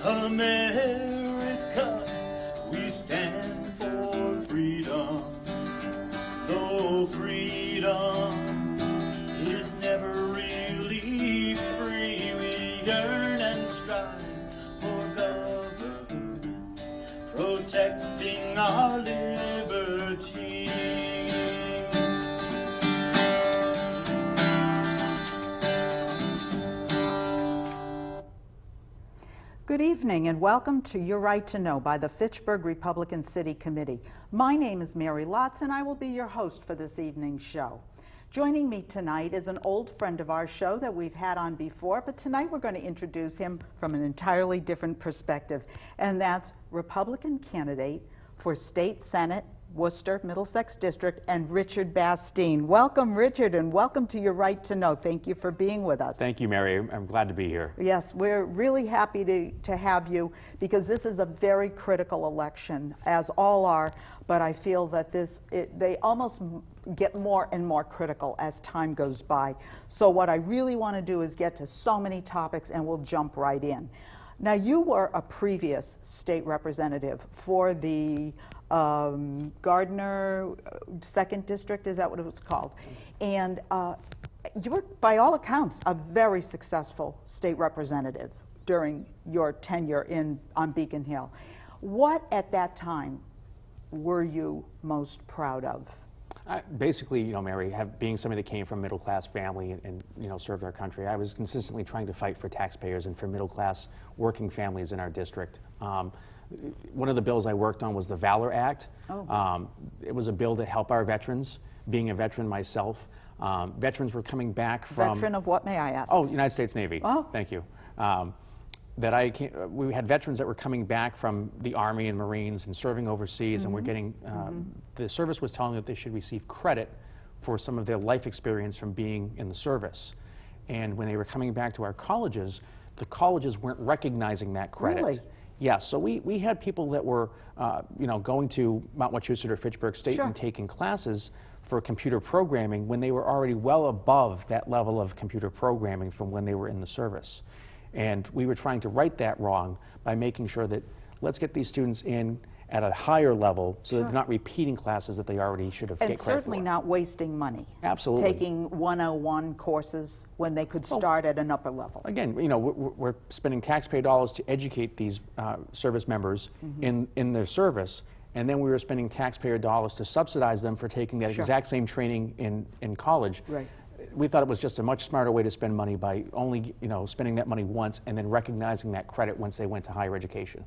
America, we stand for freedom. Though freedom is never really free, we yearn and strive for government protecting our liberty. Good evening and welcome to Your Right to Know by the Fitchburg Republican City Committee. My name is Mary Lotze and I will be your host for this evening's show. Joining me tonight is an old friend of our show that we've had on before, but tonight we're going to introduce him from an entirely different perspective, and that's Republican candidate for State Senate, Worcester-Middlesex District, and Richard Bastien. Welcome, Richard, and welcome to Your Right to Know. Thank you for being with us. Thank you, Mary. I'm glad to be here. Yes, we're really happy to have you because this is a very critical election, as all are, but I feel that they almost get more and more critical as time goes by. So what I really want to do is get to so many topics, and we'll jump right in. Now, you were a previous state representative for the Gardner 2nd District, is that what it was called? And you were, by all accounts, a very successful state representative during your tenure on Beacon Hill. What at that time were you most proud of? Basically, Mary, being somebody that came from a middle-class family and served our country, I was consistently trying to fight for taxpayers and for middle-class working families in our district. One of the bills I worked on was the Valor Act. Oh. It was a bill to help our veterans. Being a veteran myself, veterans were coming back from... Veteran of what, may I ask? Oh, United States Navy. Oh. Thank you. We had veterans that were coming back from the Army and Marines and serving overseas, and we're getting, the service was telling them that they should receive credit for some of their life experience from being in the service. And when they were coming back to our colleges, the colleges weren't recognizing that credit. Really? Yeah, so we had people that were, going to Mount Wachusett or Fitchburg State Sure. and taking classes for computer programming when they were already well above that level of computer programming from when they were in the service. And we were trying to right that wrong by making sure that let's get these students in at a higher level so that they're not repeating classes that they already should have And get credit certainly for. not wasting money. Absolutely. Taking 101 courses when they could start at an upper level. Again, we're spending taxpayer dollars to educate these service members in their service, and then we were spending taxpayer dollars to subsidize them for taking that exact same training in college. Right. We thought it was just a much smarter way to spend money by only, spending that money once and then recognizing that credit once they went to higher education.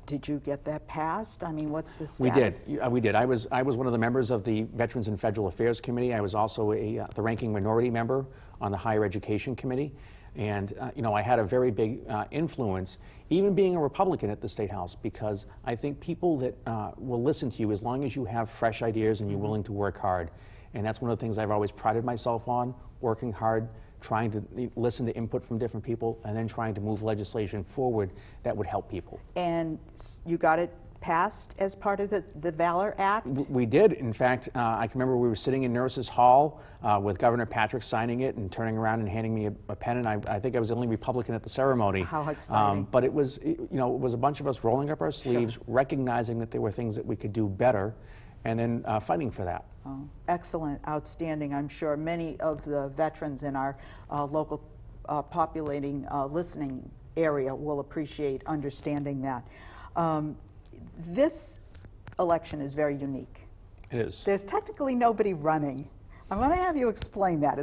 Did you get that passed? I mean, what's the status? We did. I was one of the members of the Veterans and Federal Affairs Committee. I was also the ranking minority member on the Higher Education Committee. And, I had a very big influence, even being a Republican at the State House, because I think people that will listen to you as long as you have fresh ideas and you're willing to work hard. And that's one of the things I've always prided myself on, working hard, trying to listen to input from different people, and then trying to move legislation forward that would help people. And you got it passed as part of the Valor Act? We did. In fact, I can remember we were sitting in Nurses Hall with Governor Patrick signing it and turning around and handing me a pen, and I think I was the only Republican at the ceremony. How exciting. But it was, it was a bunch of us rolling up our sleeves, recognizing that there were things that we could do better, and then fighting for that. Oh, excellent, outstanding. I'm sure many of the veterans in our local populating listening area will appreciate understanding that. This election is very unique. It is. There's technically nobody running. I'm going to have you explain that.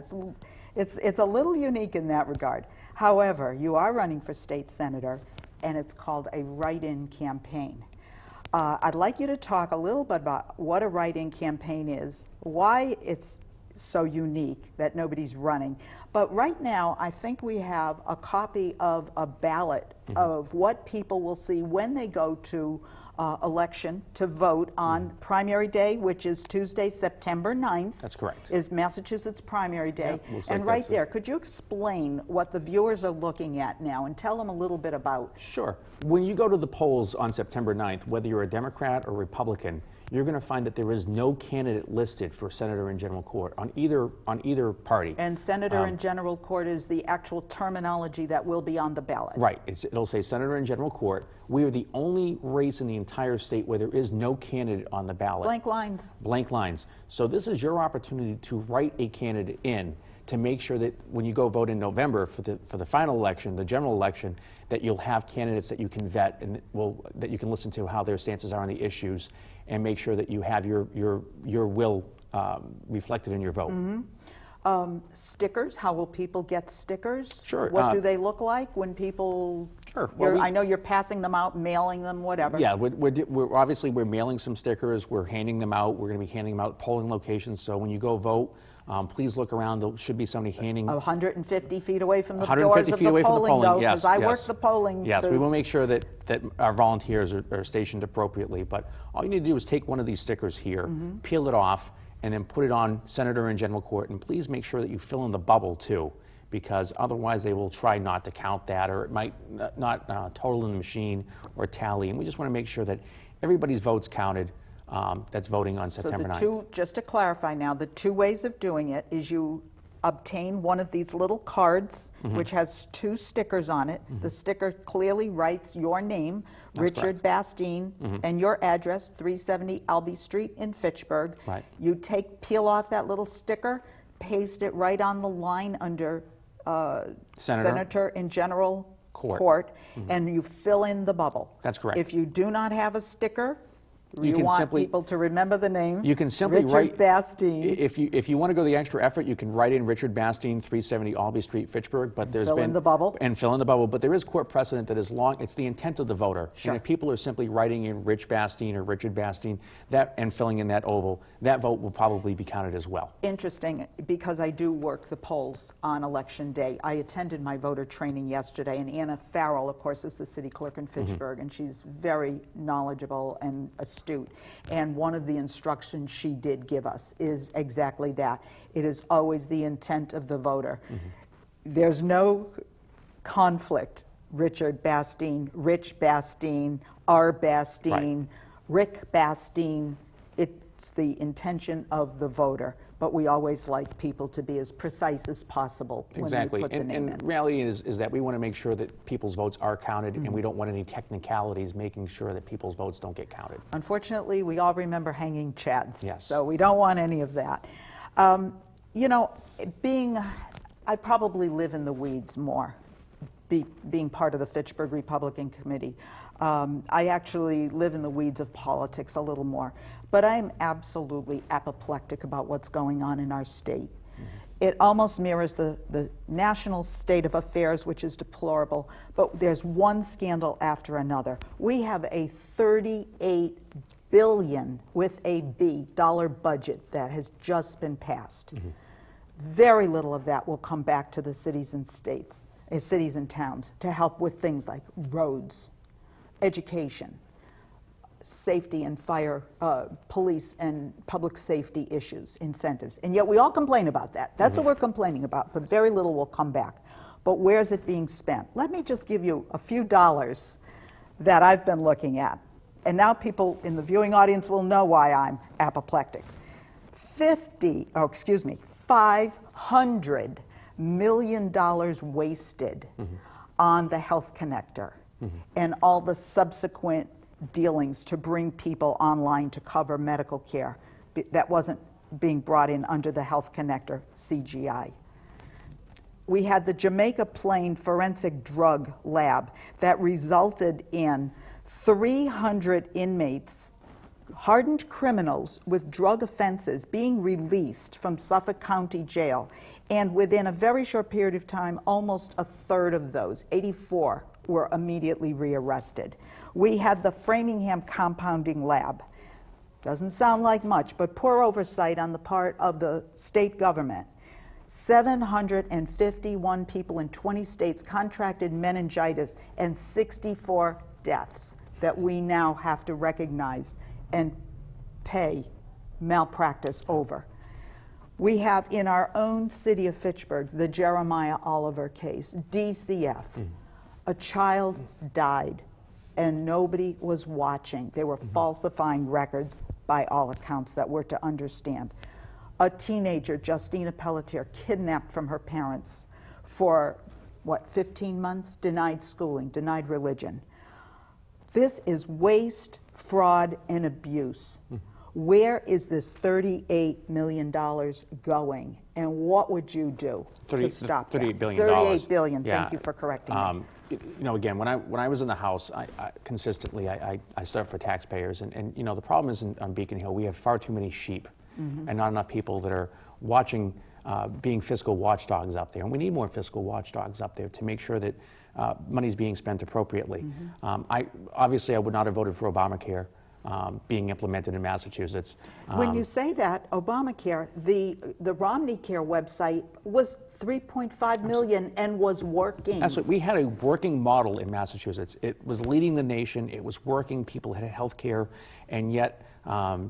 It's a little unique in that regard. However, you are running for state senator, and it's called a write-in campaign. I'd like you to talk a little bit about what a write-in campaign is, why it's so unique that nobody's running. But right now, I think we have a copy of a ballot of what people will see when they go to election to vote on primary day, which is Tuesday, September 9th. That's correct. Is Massachusetts primary day. Yep, looks and like right that's it. there, could you explain what the viewers are looking at now and tell them a little bit about? Sure. When you go to the polls on September 9th, whether you're a Democrat or Republican, you're going to find that there is no candidate listed for Senator in General Court on either party. And Senator in General Court is the actual terminology that will be on the ballot. Right. It'll say Senator in General Court. We are the only race in the entire state where there is no candidate on the ballot. Blank lines. Blank lines. So this is your opportunity to write a candidate in to make sure that when you go vote in November for the final election, the general election, that you'll have candidates that you can vet and that you can listen to how their stances are on the issues, and make sure that you have your will reflected in your vote. Stickers, how will people get stickers? Sure. What do they look like when people... Sure. Well, I know you're passing them out, mailing them, whatever. Yeah, we're obviously mailing some stickers, we're handing them out, we're going to be handing them out at polling locations, so when you go vote, please look around. There should be somebody handing 150 feet away from the 150 doors feet of away the from the polling, polling. though, because Yes, I yes. work the polling. Yes, we will booths. make sure that our volunteers are stationed appropriately. But all you need to do is take one of these stickers here, peel it off, and then put it on Senator in General Court. And please make sure that you fill in the bubble too, because otherwise they will try not to count that, or it might not total in the machine or tally. And we just want to make sure that everybody's vote's counted. That's voting on September 9th. Just to clarify now, the two ways of doing it is you obtain one of these little cards, which has 2 stickers on it. The sticker clearly writes your name, Richard Bastien, and your address, 370 Albee Street in Fitchburg. Right. You peel off that little sticker, paste it right on the line under Senator in General Court, and you fill in the bubble. That's correct. If you do not have a sticker, You can want simply- people to remember the name. You can simply Richard write Bastien. If you want to go the extra effort, you can write in Richard Bastien, 370 Albee Street, Fitchburg. But there's Fill in the bubble. And fill in the bubble. But there is court precedent that as long it's the intent of the voter. Sure. And if people are simply writing in Rich Bastien or Richard Bastien and filling in that oval, that vote will probably be counted as well. Interesting, because I do work the polls on election day. I attended my voter training yesterday, and Anna Farrell, of course, is the city clerk in Fitchburg, and she's very knowledgeable and astute. And one of the instructions she did give us is exactly that. It is always the intent of the voter. There's no conflict. Richard Bastien, Rich Bastien, R. Bastien, Rick Bastien. It's the intention of the voter. But we always like people to be as precise as possible when Exactly. we put the name in. Reality is that we want to make sure that people's votes are counted, and we don't want any technicalities making sure that people's votes don't get counted. Unfortunately, we all remember hanging chads. Yes. So we don't want any of that. You know, I probably live in the weeds more, being part of the Fitchburg Republican Committee. I actually live in the weeds of politics a little more, but I'm absolutely apoplectic about what's going on in our state. It almost mirrors the national state of affairs, which is deplorable, but there's one scandal after another. We have a $38 billion, with a B, dollar budget that has just been passed. Very little of that will come back to the cities and states, cities and towns, to help with things like roads, education, safety and fire, police and public safety issues, incentives. And yet we all complain about that. That's what we're complaining about, but very little will come back. But where's it being spent? Let me just give you a few dollars that I've been looking at. And now people in the viewing audience will know why I'm apoplectic. $500 million wasted on the Health Connector and all the subsequent dealings to bring people online to cover medical care that wasn't being brought in under the Health Connector, CGI. We had the Jamaica Plain Forensic Drug Lab that resulted in 300 inmates, hardened criminals with drug offenses, being released from Suffolk County Jail. And within a very short period of time, almost a third of those, 84, were immediately rearrested. We had the Framingham Compounding Lab. Doesn't sound like much, but poor oversight on the part of the state government. 751 people in 20 states contracted meningitis, and 64 deaths that we now have to recognize and pay malpractice over. We have in our own city of Fitchburg the Jeremiah Oliver case, DCF. A child died and nobody was watching. They were falsifying records. by all accounts, that we're to understand. A teenager, Justina Pelletier, kidnapped from her parents for, 15 months? Denied schooling, denied religion. This is waste, fraud, and abuse. Where is this $38 million going, and what would you do to stop that? $38 billion. $38 billion, Yeah. thank you for correcting me. You know, again, when I was in the House, I consistently stood up for taxpayers, and you know, the problem is on Beacon Hill, we have far too many sheep and not enough people that are watching, being fiscal watchdogs up there, and we need more fiscal watchdogs up there to make sure that money's being spent appropriately. Obviously, I would not have voted for Obamacare being implemented in Massachusetts. When you say that, Obamacare, the Romney Care website was $3.5 million and was working. Absolutely. We had a working model in Massachusetts. It was leading the nation. It was working. People had health care. And yet,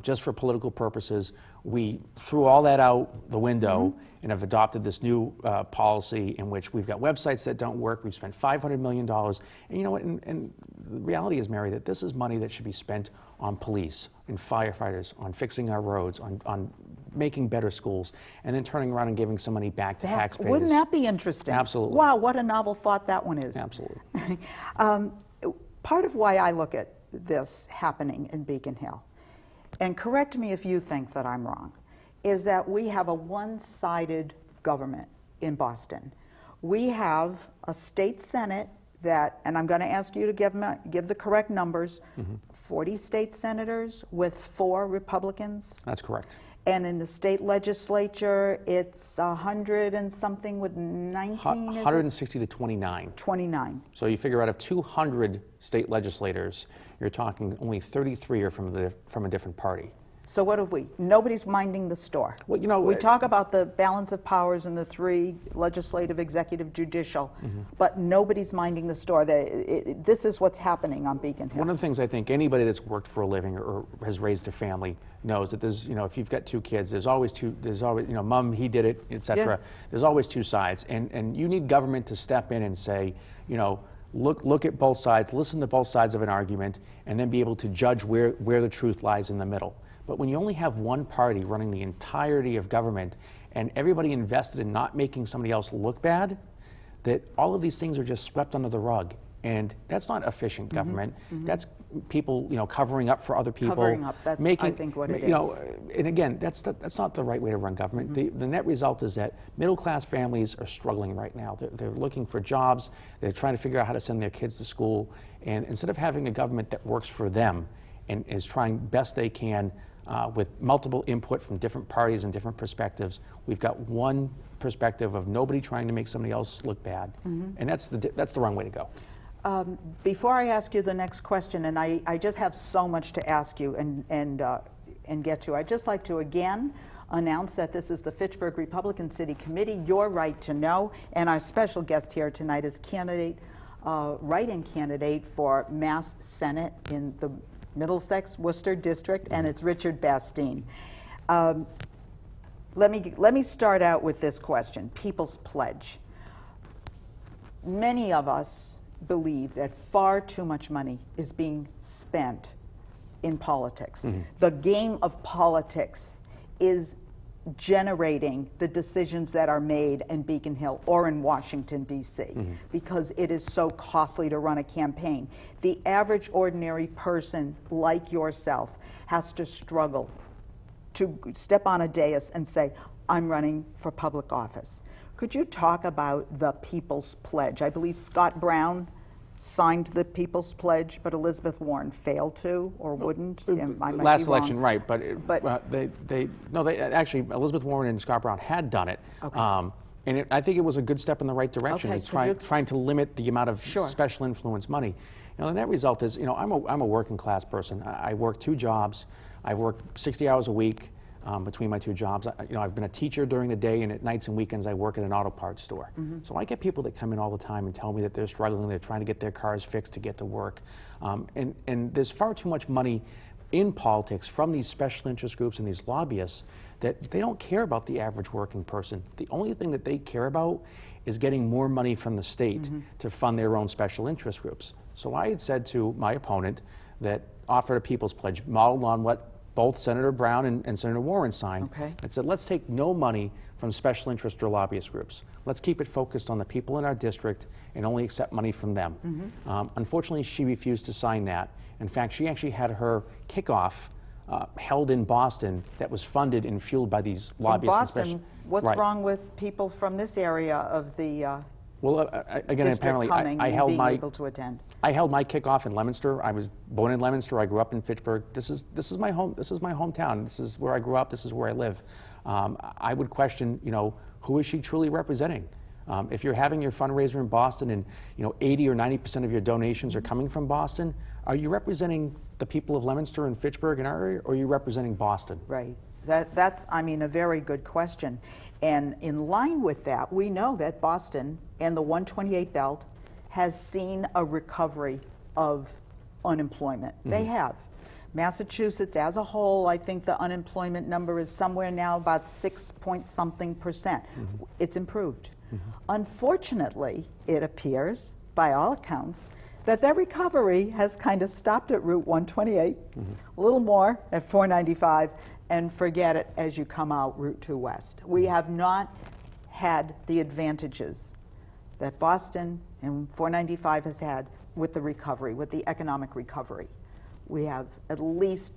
just for political purposes, we threw all that out the window and have adopted this new policy in which we've got websites that don't work. We've spent $500 million. And you know what? And the reality is, Mary, that this is money that should be spent on police and firefighters, on fixing our roads, on making better schools, and then turning around and giving some money back to taxpayers. Wouldn't that be interesting? Absolutely. Wow, what a novel thought that one is. Absolutely. Part of why I look at this happening in Beacon Hill, and correct me if you think that I'm wrong, is that we have a one-sided government in Boston. We have a state senate that, and I'm going to ask you to give the correct numbers, 40 state senators with 4 Republicans. That's correct. And in the state legislature, it's 100 and something with 19, 160 to 29. 29. So you figure out of 200 state legislators, you're talking only 33 are from a different party. So what have we? Nobody's minding the store. Well, you know, we talk about the balance of powers in the 3, legislative, executive, judicial, but nobody's minding the store. This is what's happening on Beacon Hill. One of the things I think anybody that's worked for a living or has raised a family knows that there's, you know, if you've got 2 kids, there's always, you know, mom, he did it, etc. Yeah. There's always 2 sides, and you need government to step in and say, you know, look at both sides, listen to both sides of an argument, and then be able to judge where the truth lies in the middle. But when you only have one party running the entirety of government and everybody invested in not making somebody else look bad, that all of these things are just swept under the rug. And that's not efficient government. That's people, you know, covering up for other people. Covering up, that's I think what it you know, and again, that's not the right way to run government. The net result is that middle-class families are struggling right now. They're looking for jobs. They're trying to figure out how to send their kids to school. And instead of having a government that works for them and is trying best they can with multiple input from different parties and different perspectives, we've got one perspective of nobody trying to make somebody else look bad, and that's the wrong way to go. Before I ask you the next question, and I just have so much to ask you and get to, I'd just like to again announce that this is the Fitchburg Republican City Committee, Your Right to Know, and our special guest here tonight is write-in candidate for Mass Senate in the Middlesex Worcester District, and it's Richard Bastien. Let me start out with this question: People's Pledge. Many of us believe that far too much money is being spent in politics. The game of politics is generating the decisions that are made in Beacon Hill or in Washington, D.C., because it is so costly to run a campaign. The average ordinary person like yourself has to struggle to step on a dais and say, I'm running for public office. Could you talk about the People's Pledge? I believe Scott Brown signed the People's Pledge, but Elizabeth Warren failed to or wouldn't. Last election, right? But they actually, Elizabeth Warren and Scott Brown had done it, and I think it was a good step in the right direction. Okay, Trying to limit the amount of special influence money. You know, the net result is, you know, I'm a working class person. I work 2 jobs. I work 60 hours a week. Between my 2 jobs, you know, I've been a teacher during the day, and at nights and weekends I work at an auto parts store. So I get people that come in all the time and tell me that they're struggling, they're trying to get their cars fixed to get to work. And there's far too much money in politics from these special interest groups and these lobbyists that they don't care about the average working person. The only thing that they care about is getting more money from the state to fund their own special interest groups. So I had said to my opponent that offered a People's Pledge modeled on what both Senator Brown and Senator Warren signed. Okay. It said, let's take no money from special interest or lobbyist groups. Let's keep it focused on the people in our district and only accept money from them. Unfortunately, she refused to sign that. In fact, she actually had her kickoff held in Boston that was funded and fueled by these lobbyists. In Boston, what's Right. wrong with people from this area of the Well, again, district apparently, coming I and held being my able to attend? I held my kickoff in Leominster. I was born in Leominster. I grew up in Fitchburg. This is my home. This is my hometown. This is where I grew up. This is where I live. I would question, who is she truly representing? If you're having your fundraiser in Boston and 80 or 90% of your donations are coming from Boston, are you representing the people of Leominster and Fitchburg in our area, or are you representing Boston? Right. That's a very good question. And in line with that, we know that Boston and the 128 belt has seen a recovery of unemployment. They have. Massachusetts as a whole, I think the unemployment number is somewhere now about 6-point-something%. It's improved. Unfortunately, it appears, by all accounts, that recovery has kind of stopped at Route 128, a little more at 495, and forget it as you come out Route 2 West. We have not had the advantages that Boston and 495 has had with the recovery, with the economic recovery. We have at least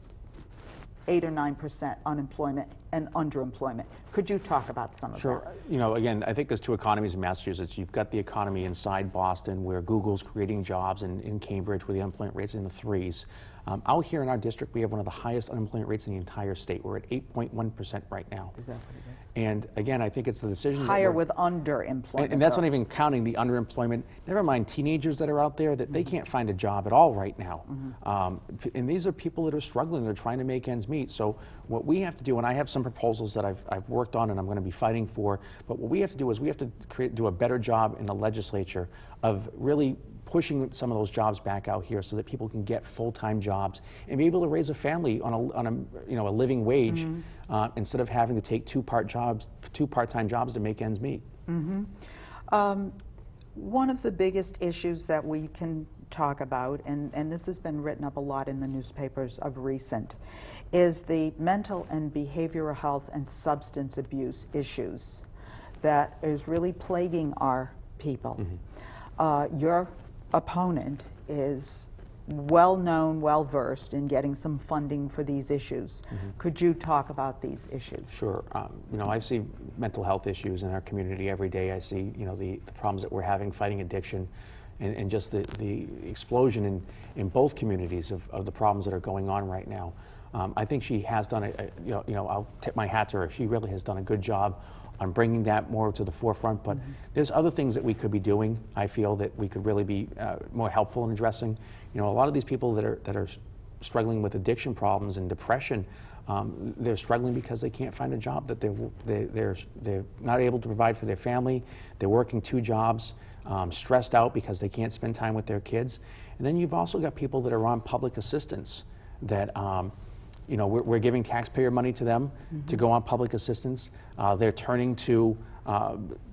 8 or 9% unemployment and underemployment. Could you talk about some of Sure. that? Again, I think there's two economies in Massachusetts. You've got the economy inside Boston, where Google's creating jobs, and in Cambridge, where the unemployment rate's in the 3s. Out here in our district, we have one of the highest unemployment rates in the entire state. We're at 8.1% right now. Is that what it is? And again, I think it's the decisions that Higher we're- with underemployment. And that's though. not even counting the underemployment. Never mind teenagers that are out there that they can't find a job at all right now. And these are people that are struggling. They're trying to make ends meet. So what we have to do, and I have some proposals that I've worked on and I'm going to be fighting for, but what we have to do is we have to do a better job in the legislature of really pushing some of those jobs back out here so that people can get full-time jobs and be able to raise a family on a living wage instead of having to take two part-time jobs to make ends meet. One of the biggest issues that we can talk about, and this has been written up a lot in the newspapers of recent, is the mental and behavioral health and substance abuse issues that is really plaguing our people. Your opponent is well-known, well-versed in getting some funding for these issues. Could you talk about these issues? Sure. I see mental health issues in our community every day. I see, the problems that we're having fighting addiction, and just the explosion in both communities of the problems that are going on right now. I think she has done I'll tip my hat to her. She really has done a good job on bringing that more to the forefront, but there's other things that we could be doing. I feel that we could really be more helpful in addressing. A lot of these people that are struggling with addiction problems and depression, they're struggling because they can't find a job that they're not able to provide for their family. They're working 2 jobs, stressed out because they can't spend time with their kids. And then you've also got people that are on public assistance that we're giving taxpayer money to them to go on public assistance. They're turning to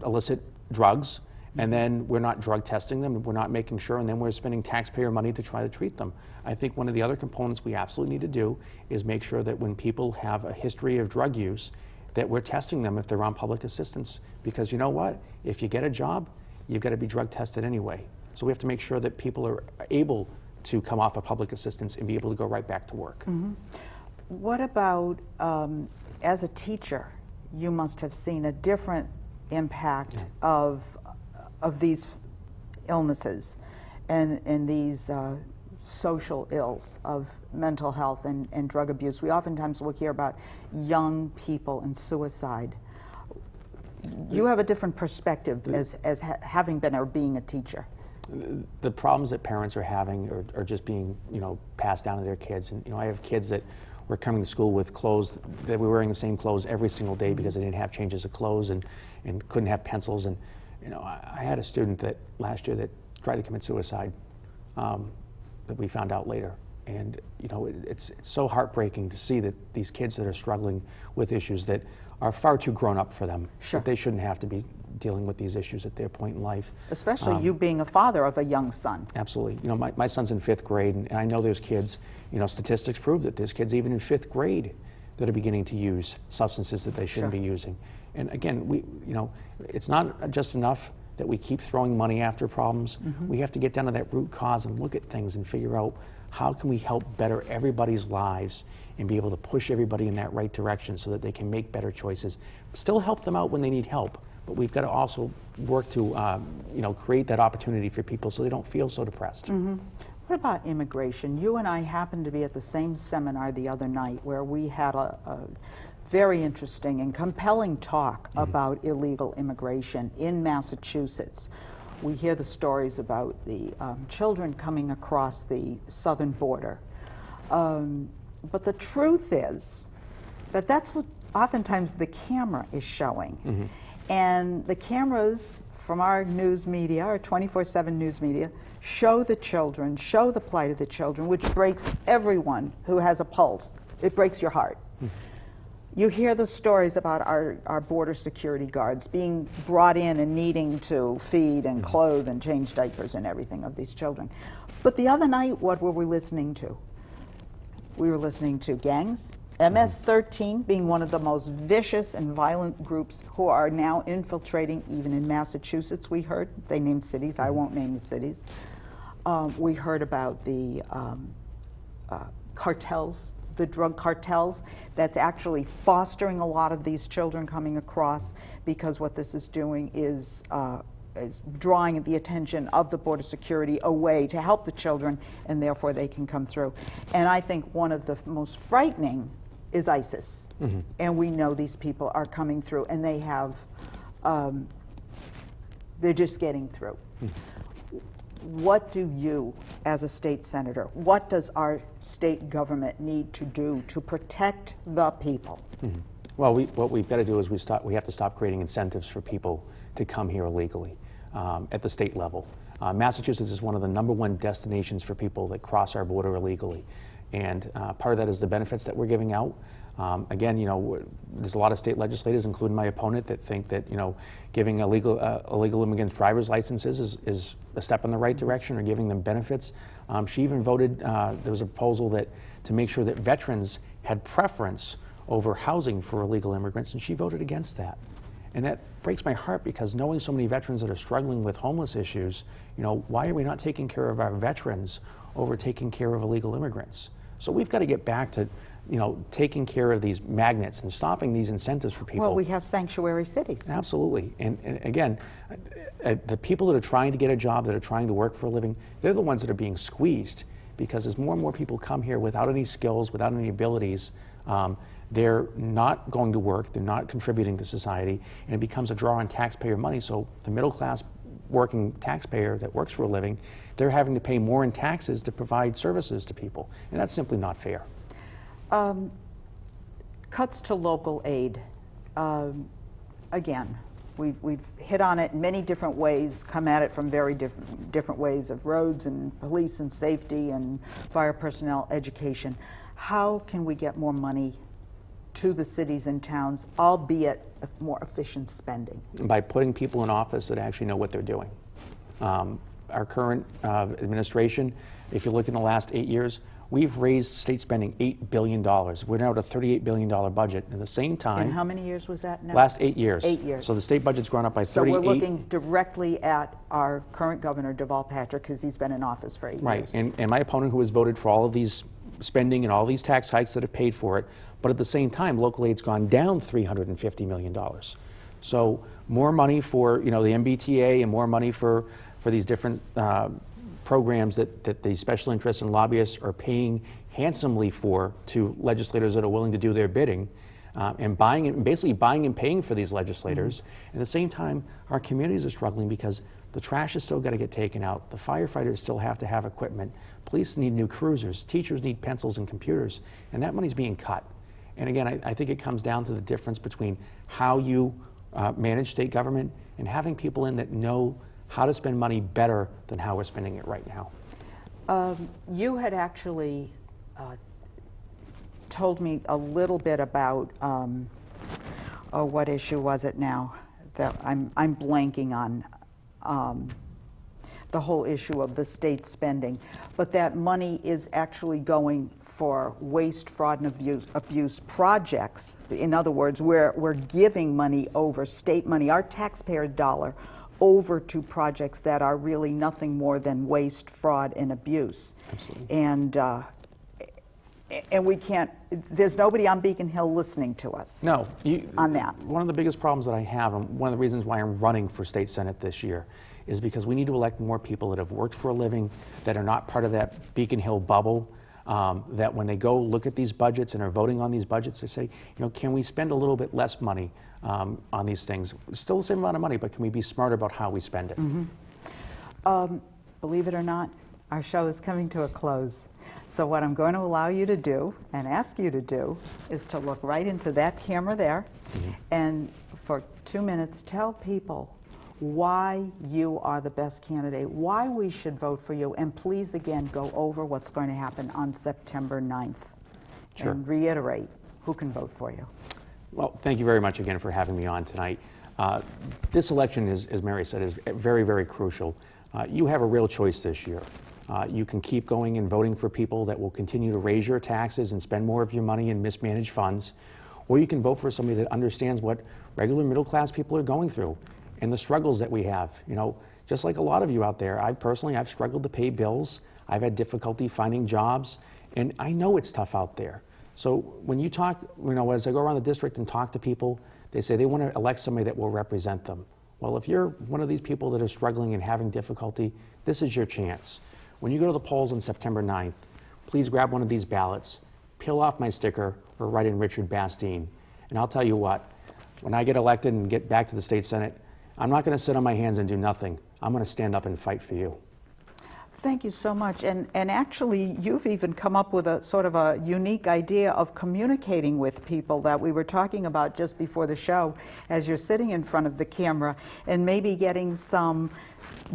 illicit drugs, and then we're not drug testing them, we're not making sure, and then we're spending taxpayer money to try to treat them. I think one of the other components we absolutely need to do is make sure that when people have a history of drug use, that we're testing them if they're on public assistance. Because you know what? If you get a job, you've got to be drug tested anyway. So we have to make sure that people are able to come off of public assistance and be able to go right back to work. What about, as a teacher, you must have seen a different impact of these illnesses and these social ills of mental health and drug abuse. We oftentimes will hear about young people and suicide. You have a different perspective as having been or being a teacher. The problems that parents are having are just being, passed down to their kids. And, I have kids that were coming to school with clothes, that were wearing the same clothes every single day because they didn't have changes of clothes and couldn't have pencils. And, I had a student that last year that tried to commit suicide that we found out later. And, it's so heartbreaking to see that these kids that are struggling with issues that are far too grown up for them. Sure. That they shouldn't have to be dealing with these issues at their point in life. Especially you being a father of a young son. Absolutely. You know, my son's in 5th grade, and I know there's kids, you know, statistics prove that there's kids even in 5th grade that are beginning to use substances that they shouldn't Sure. be using. And again, you know, it's not just enough that we keep throwing money after problems. We have to get down to that root cause and look at things and figure out how can we help better everybody's lives and be able to push everybody in that right direction so that they can make better choices. Still help them out when they need help, but we've got to also work to you know, create that opportunity for people so they don't feel so depressed. What about immigration? You and I happened to be at the same seminar the other night where we had a very interesting and compelling talk about illegal immigration in Massachusetts. We hear the stories about the children coming across the southern border. But the truth is that that's what oftentimes the camera is showing. And the cameras from our news media, our 24/7 news media, show the children, show the plight of the children, which breaks everyone who has a pulse. It breaks your heart. You hear the stories about our border security guards being brought in and needing to feed and clothe and change diapers and everything of these children. But the other night, what were we listening to? We were listening to gangs, MS-13 being one of the most vicious and violent groups who are now infiltrating even in Massachusetts, we heard. They named cities, I won't name the cities. We heard about the cartels, the drug cartels, that's actually fostering a lot of these children coming across, because what this is doing is drawing the attention of the border security away to help the children, and therefore they can come through. And I think one of the most frightening is ISIS. And we know these people are coming through, and they have, they're just getting through. What do you, as a state senator, what does our state government need to do to protect the people? Well, what we've got to do is we have to stop creating incentives for people to come here illegally at the state level. Massachusetts is one of the #1 destinations for people that cross our border illegally. And part of that is the benefits that we're giving out. Again, you know, there's a lot of state legislators, including my opponent, that think that, you know, giving illegal immigrants driver's licenses is a step in the right direction, or giving them benefits. She even voted, there was a proposal that to make sure that veterans had preference over housing for illegal immigrants, and she voted against that. And that breaks my heart, because knowing so many veterans that are struggling with homeless issues, you know, why are we not taking care of our veterans over taking care of illegal immigrants? So we've got to get back to, you know, taking care of these magnets and stopping these incentives for people. Well, we have sanctuary cities. Absolutely. And again, the people that are trying to get a job, that are trying to work for a living, they're the ones that are being squeezed, because as more and more people come here without any skills, without any abilities, they're not going to work, they're not contributing to society, and it becomes a draw on taxpayer money. So the middle class working taxpayer that works for a living, they're having to pay more in taxes to provide services to people, and that's simply not fair. Cuts to local aid. Again, we've hit on it in many different ways, come at it from very different ways, of roads and police and safety and fire personnel, education. How can we get more money to the cities and towns, albeit more efficient spending? By putting people in office that actually know what they're doing. Our current administration, if you look in the last 8 years, we've raised state spending $8 billion. We're now at a $38 billion budget. At the same time, And how many years was that now? last 8 years. 8 years. So the state budget's grown up by So 38. we're looking directly at our current governor, Deval Patrick, because he's been in office for 8 years. Right, and my opponent, who has voted for all of these spending and all these tax hikes that have paid for it, but at the same time, local aid's gone down $350 million. So more money for, you know, the MBTA, and more money for these different programs that the special interests and lobbyists are paying handsomely for to legislators that are willing to do their bidding, and basically buying and paying for these legislators. At the same time, our communities are struggling because the trash has still got to get taken out. The firefighters still have to have equipment. Police need new cruisers. Teachers need pencils and computers, and that money's being cut. And again, I think it comes down to the difference between how you manage state government and having people in that know how to spend money better than how we're spending it right now. You had actually told me a little bit about oh, what issue was it now? That I'm blanking on the whole issue of the state spending. But that money is actually going for waste, fraud, and abuse projects. In other words, we're giving money over, state money, our taxpayer dollar, over to projects that are really nothing more than waste, fraud, and abuse. Absolutely. And we can't, there's nobody on Beacon Hill listening to us. No. On that. One of the biggest problems that I have, and one of the reasons why I'm running for state senate this year, is because we need to elect more people that have worked for a living, that are not part of that Beacon Hill bubble, that when they go look at these budgets and are voting on these budgets, they say, can we spend a little bit less money on these things? Still the same amount of money, but can we be smarter about how we spend it? Mm-hmm. Believe it or not, our show is coming to a close. So what I'm going to allow you to do and ask you to do is to look right into that camera there, and for 2 minutes tell people why you are the best candidate, why we should vote for you, and please again go over what's going to happen on September 9th. Sure. And reiterate who can vote for you. Well, thank you very much again for having me on tonight. This election, as Mary said, is very, very crucial. You have a real choice this year. You can keep going and voting for people that will continue to raise your taxes and spend more of your money in mismanaged funds, or you can vote for somebody that understands what regular middle-class people are going through and the struggles that we have. Just like a lot of you out there, I've struggled to pay bills. I've had difficulty finding jobs, and I know it's tough out there. So when you talk, as I go around the district and talk to people, they say they want to elect somebody that will represent them. Well, if you're one of these people that are struggling and having difficulty, this is your chance. When you go to the polls on September 9th, please grab one of these ballots, peel off my sticker, or write in Richard Bastien. And I'll tell you what, when I get elected and get back to the state senate, I'm not going to sit on my hands and do nothing. I'm going to stand up and fight for you. Thank you so much. And actually, you've even come up with a sort of a unique idea of communicating with people that we were talking about just before the show as you're sitting in front of the camera, and maybe getting some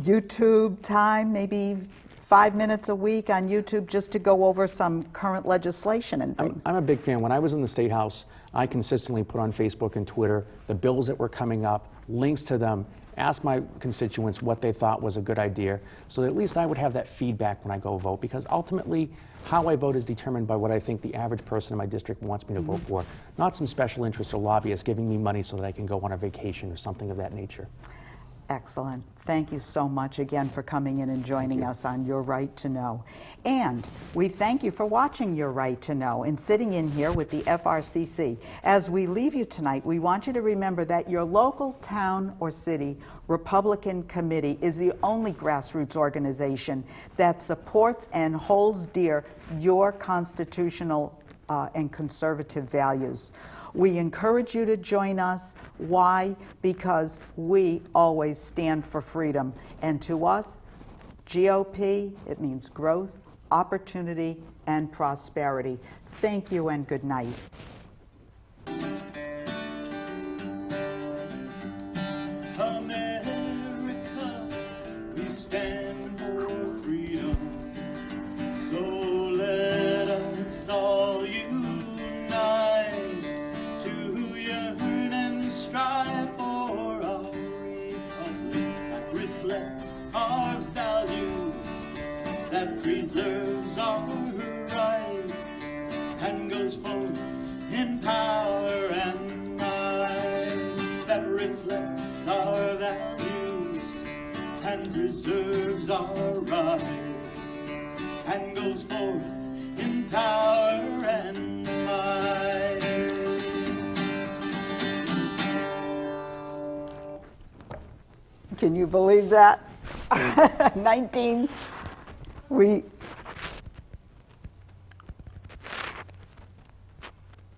YouTube time, maybe 5 minutes a week on YouTube just to go over some current legislation and things. I'm a big fan. When I was in the State House, I consistently put on Facebook and Twitter the bills that were coming up, links to them, asked my constituents what they thought was a good idea, so that at least I would have that feedback when I go vote, because ultimately how I vote is determined by what I think the average person in my district wants me to vote for, not some special interest or lobbyist giving me money so that I can go on a vacation or something of that nature. Excellent. Thank you so much again for coming in and joining us on Your Right to Know. And we thank you for watching Your Right to Know and sitting in here with the FRCC. As we leave you tonight, we want you to remember that your local town or city Republican Committee is the only grassroots organization that supports and holds dear your constitutional and conservative values. We encourage you to join us. Why? Because we always stand for freedom. And to us, GOP, it means growth, opportunity, and prosperity. Thank you and good night. America, we stand for freedom. So let us all unite to yearn and strive for our republic that reflects our values, that preserves our rights, and goes forth in power and might, that reflects our values and preserves our rights, and goes forth in power and might. Can you believe that? 19,